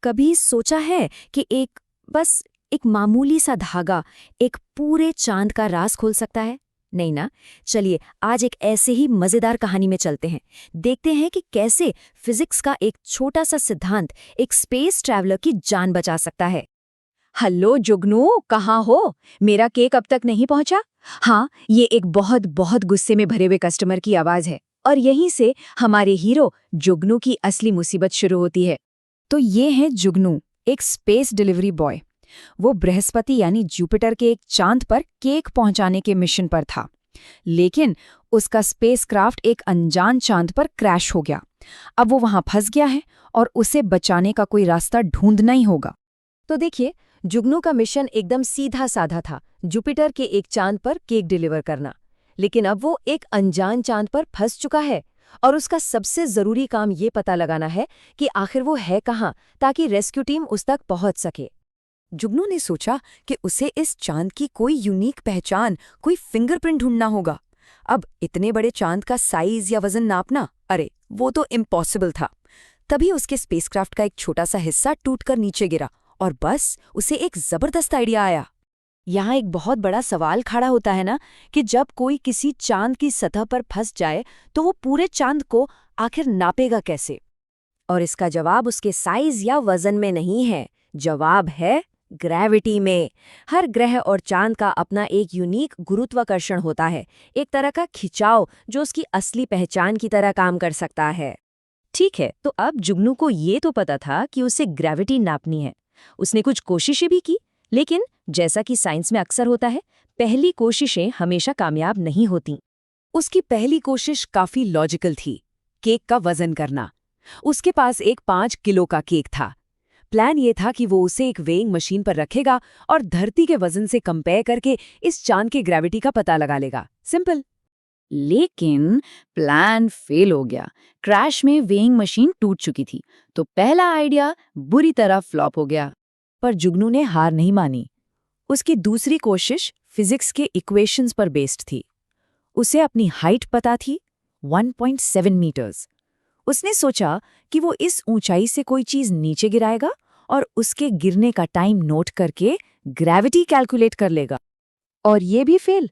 कभी सोचा है कि बस एक मामूली सा धागा एक पूरे चांद का राज खोल सकता है? नहीं ना? चलिए आज एक ऐसे ही मजेदार कहानी में चलते हैं। देखते हैं कि कैसे फिजिक्स का एक छोटा सा सिद्धांत एक स्पेस ट्रैवलर की जान बचा सकता है। हेलो जुगनू, कहाँ हो? मेरा केक अब तक नहीं पहुंचा? हाँ, ये एक बहुत बहुत गुस्से में भरे हुए कस्टमर की आवाज है और यहीं से हमारे हीरो जुगनू की असली मुसीबत शुरू होती है। तो ये है जुगनू, एक स्पेस डिलीवरी बॉय। वो बृहस्पति यानी जुपिटर के एक चांद पर केक पहुंचाने के मिशन पर था, लेकिन उसका स्पेसक्राफ्ट एक अनजान चांद पर क्रैश हो गया। अब वो वहां फंस गया है और उसे बचाने का कोई रास्ता ढूंढना ही होगा। तो देखिए, जुगनू का मिशन एकदम सीधा साधा था, जुपिटर के एक चांद पर केक डिलीवर करना। लेकिन अब वो एक अनजान चांद पर फंस चुका है और उसका सबसे जरूरी काम ये पता लगाना है कि आखिर वो है कहाँ, ताकि रेस्क्यू टीम उस तक पहुंच सके। जुगनू ने सोचा कि उसे इस चांद की कोई यूनिक पहचान, कोई फिंगरप्रिंट ढूंढना होगा। अब इतने बड़े चांद का साइज या वजन नापना, अरे वो तो इम्पॉसिबल था। तभी उसके स्पेसक्राफ्ट का एक छोटा सा हिस्सा टूटकर नीचे गिरा और बस उसे एक जबरदस्त आइडिया आया। यहाँ एक बहुत बड़ा सवाल खड़ा होता है ना कि जब कोई किसी चांद की सतह पर फंस जाए तो वो पूरे चांद को आखिर नापेगा कैसे? और इसका जवाब उसके साइज या वजन में नहीं है, जवाब है ग्रेविटी में। हर ग्रह और चांद का अपना एक यूनिक गुरुत्वाकर्षण होता है, एक तरह का खिंचाव जो उसकी असली पहचान की तरह काम कर सकता है। ठीक है, तो अब जुगनू को ये तो पता था कि उसे ग्रेविटी नापनी है। उसने कुछ कोशिशें भी की, लेकिन जैसा कि साइंस में अक्सर होता है, पहली कोशिशें हमेशा कामयाब नहीं होती। उसकी पहली कोशिश काफी लॉजिकल थी, केक का वजन करना। उसके पास एक 5 किलो का केक था। प्लान ये था कि वो उसे एक वेइंग मशीन पर रखेगा और धरती के वजन से कंपेयर करके इस चांद के ग्रेविटी का पता लगा लेगा। सिंपल। लेकिन प्लान फेल हो गया। क्रैश में वेइंग मशीन टूट चुकी थी, तो पहला आइडिया बुरी तरह फ्लॉप हो गया। पर जुगनू ने हार नहीं मानी। उसकी दूसरी कोशिश फिजिक्स के इक्वेशंस पर बेस्ड थी। उसे अपनी हाइट पता थी, 1.7 मीटर्स। उसने सोचा कि वो इस ऊंचाई से कोई चीज नीचे गिराएगा और उसके गिरने का टाइम नोट करके ग्रेविटी कैलकुलेट कर लेगा। और ये भी फेल।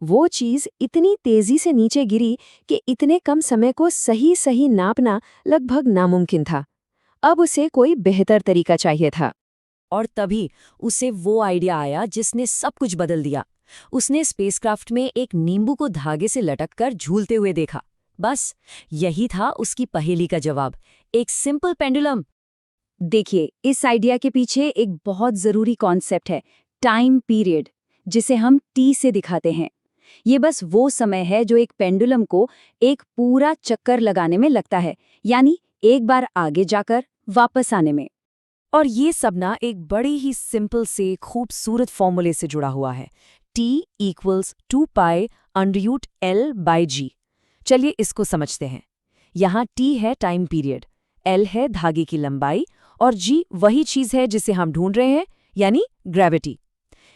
वो चीज इतनी तेजी से नीचे गिरी कि इतने कम समय को सही सही नापना लगभग नामुमकिन था। अब उसे कोई बेहतर तरीका चाहिए था। और तभी उसे वो आइडिया आया जिसने सब कुछ बदल दिया। उसने स्पेसक्राफ्ट में एक नींबू को धागे से लटककर झूलते हुए देखा। बस यही था उसकी पहेली का जवाब, एक सिंपल पेंडुलम। देखिए, इस आइडिया के पीछे एक बहुत जरूरी कॉन्सेप्ट है, टाइम पीरियड, जिसे हम टी से दिखाते हैं। ये बस वो समय है जो एक पेंडुलम को एक पूरा चक्कर लगाने में लगता है, यानी एक बार आगे जाकर वापस आने में। और ये सब ना एक बड़ी ही सिंपल से खूबसूरत फॉर्मूले से जुड़ा हुआ है, T=2π√L/g। चलिए इसको समझते हैं। यहाँ T है टाइम पीरियड, L है धागे की लंबाई और G वही चीज है जिसे हम ढूंढ रहे हैं, यानी ग्रेविटी।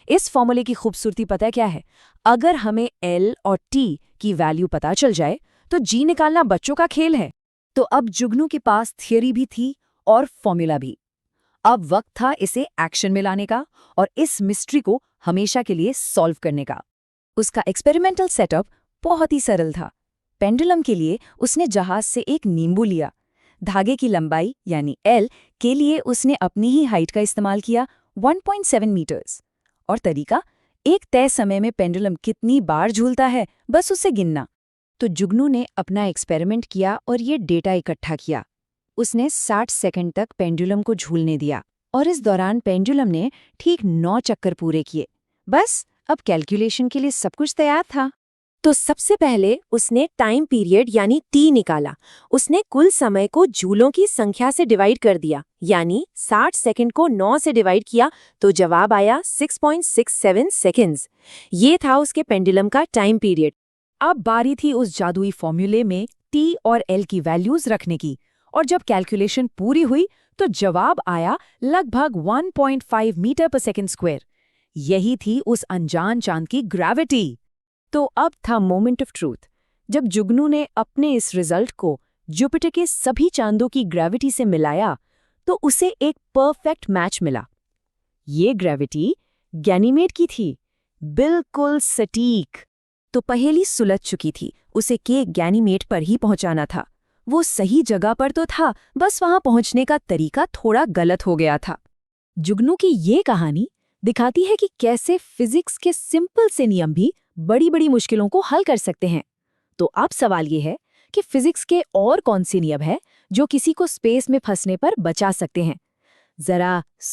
इस फॉर्मूले की खूबसूरती पता क्या है? अगर हमें L और T की वैल्यू पता चल जाए तो G निकालना बच्चों का खेल है। तो अब जुगनू के पास थियरी भी थी और फॉर्मूला भी। अब वक्त था इसे एक्शन में लाने का और इस मिस्ट्री को हमेशा के लिए सॉल्व करने का। उसका एक्सपेरिमेंटल सेटअप बहुत ही सरल था। पेंडुलम के लिए उसने जहाज से एक नींबू लिया। धागे की लंबाई यानी L के लिए उसने अपनी ही हाइट का इस्तेमाल किया, 1.7 मीटर्स। और तरीका, एक तय समय में पेंडुलम कितनी बार झूलता है बस उसे गिनना। तो जुगनू ने अपना एक्सपेरिमेंट किया और ये डेटा इकट्ठा किया। उसने 60 सेकंड तक पेंडुलम को झूलने दिया और इस दौरान पेंडुलम ने ठीक 9 चक्कर पूरे किए। बस अब कैलकुलेशन के लिए सब कुछ तैयार था। तो सबसे पहले उसने टाइम पीरियड यानी T निकाला। उसने कुल समय को जूलों की संख्या से डिवाइड कर दिया, यानी 60 सेकंड को 9 से डिवाइड किया तो जवाब आया 6.67 सेकंड्स। ये था उसके पेंडुलम का टाइम पीरियड। अब बारी थी उस जादुई फॉर्मूले में T और L की वैल्यूज रखने की, और जब कैलकुलेशन पूरी हुई तो जवाब आया लगभग 1.5 मीटर पर सेकंड स्क्वायर। यही थी उस अनजान चांद की ग्रेविटी। तो अब था मोमेंट ऑफ ट्रूथ। जब जुगनू ने अपने इस रिजल्ट को जुपिटर के सभी चांदों की ग्रेविटी से मिलाया तो उसे एक परफेक्ट मैच मिला। ये ग्रेविटी गैनीमेड की थी, बिल्कुल सटीक। तो पहेली सुलझ चुकी थी, उसे केक गैनीमेड पर ही पहुंचाना था। वो सही जगह पर तो था, बस वहां पहुंचने का तरीका थोड़ा गलत हो गया था। जुगनू की ये कहानी दिखाती है कि कैसे फिजिक्स के सिंपल से नियम भी बड़ी-बड़ी मुश्किलों को हल कर सकते हैं। तो अब सवाल ये है कि फिजिक्स के और कौन से नियम हैं जो किसी को स्पेस में फंसने पर बचा सकते हैं? जरा